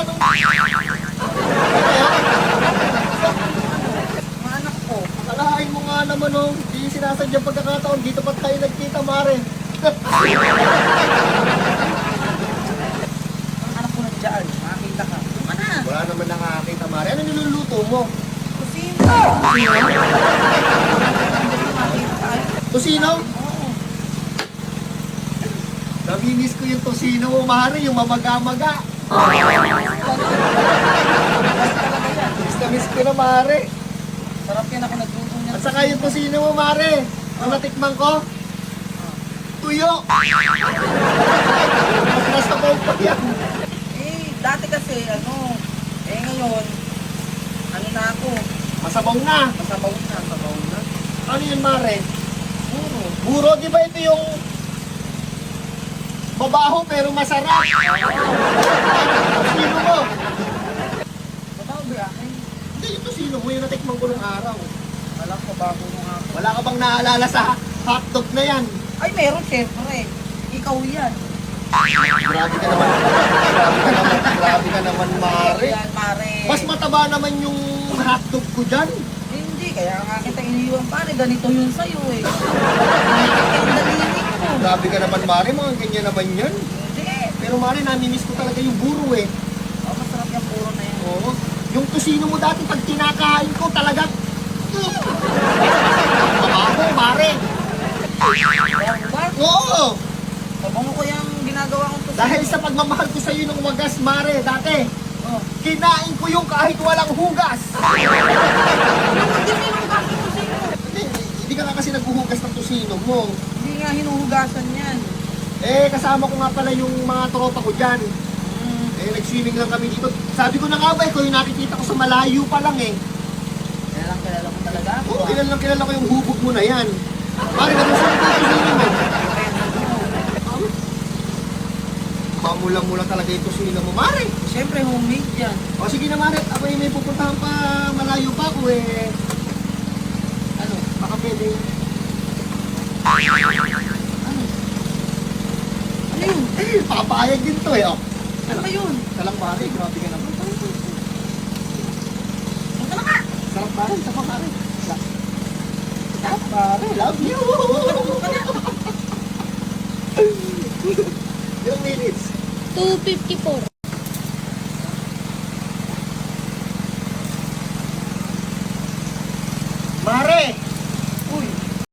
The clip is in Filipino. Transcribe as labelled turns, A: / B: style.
A: nung...
B: Mga anak ko.
A: Akalain mo nga naman nung di sinasadyang pagkakataon. Dito pa tayo nagkita, Mare.
B: Mga anak ko nandiyan. Makakita ka. Ano na?
A: Wala naman nakakita, Mare. Ano niluluto mo?
B: Kusina.
A: Tosino?
B: Oo.
A: Namimiss ko yung tosino mo, Mare. Yung mamagamaga. Miss ko na, Mare.
B: Sarap yan ako nagluto niya.
A: At saka yung tosino mo, Mare. Nung natikman ko, tuyo. Mas nasa bawang pa yan.
B: Eh, dati kasi, ngayon, ano na ako,
A: Masabaw na.
B: masabaw na.
A: Ano yun, Mare?
B: Puro.
A: Buro, di ba ito yung babaho pero masarap? Tosino mo.
B: Totoo ba akin?
A: Hindi, yung tosino mo, yung natikman ko nung araw.
B: Alam ko bago nung ako.
A: Wala ka bang naalala sa hotdog na yan?
B: Ay, meron syempre. Ikaw yan.
A: Grabe ka naman. Grabe ka naman, Mare.
B: Yan, pare.
A: Mas mataba naman yung hotdog ko dyan.
B: Hindi, kaya nga kita iniiwan pare. Ganito yun sa'yo eh. Ang daliri ko.
A: Grabe ka naman, Mare. Mga ganyan naman yan.
B: Hindi.
A: Pero, Mare, namimiss ko talaga yung buro eh.
B: Oh, masarap yung puro na yan.
A: Oo. Yung tosino mo dati, pag kinakain ko, talaga... Mabaho, Mare.
B: Ba?
A: Oo.
B: Mabango ko yung ginagawa kong tusino.
A: Dahil sa pagmamahal ko sa'yo ng wagas, Mare, dati,
B: Oh.
A: kinain ko yung kahit walang hugas.
B: Hindi mo hinuhugasan yung tusino.
A: Hindi ka nga kasi naghuhugas ng tosino mo.
B: Hindi nga hinuhugasan yan.
A: Eh, kasama ko nga pala yung mga tropa ko dyan. Eh, nag-swimming lang kami dito. Sabi ko na nga ba, ikaw yung nakikita ko sa malayo pa lang eh.
B: Kilala mo talaga ako.
A: Oo, kilala ko yung hubog mo na yan. Mare, nagustuhan ko yung tosino mo. Mamula-mula talaga yung tosino mo, Mare.
B: Siyempre, homemade yan.
A: O sige na, Mare, ako yung may pupuntahan pa, malayo pa ako eh. Ano, baka pwede.
B: Ano? Ano yun?
A: Papayag din to eh, oh.
B: Ano ba yun?
A: Talang Mare, grabe ka naman.
B: Ano ka na?
A: Sarap Mare, sarap Mare. Sarap Mare, love you! Ilang minutes?
C: 254.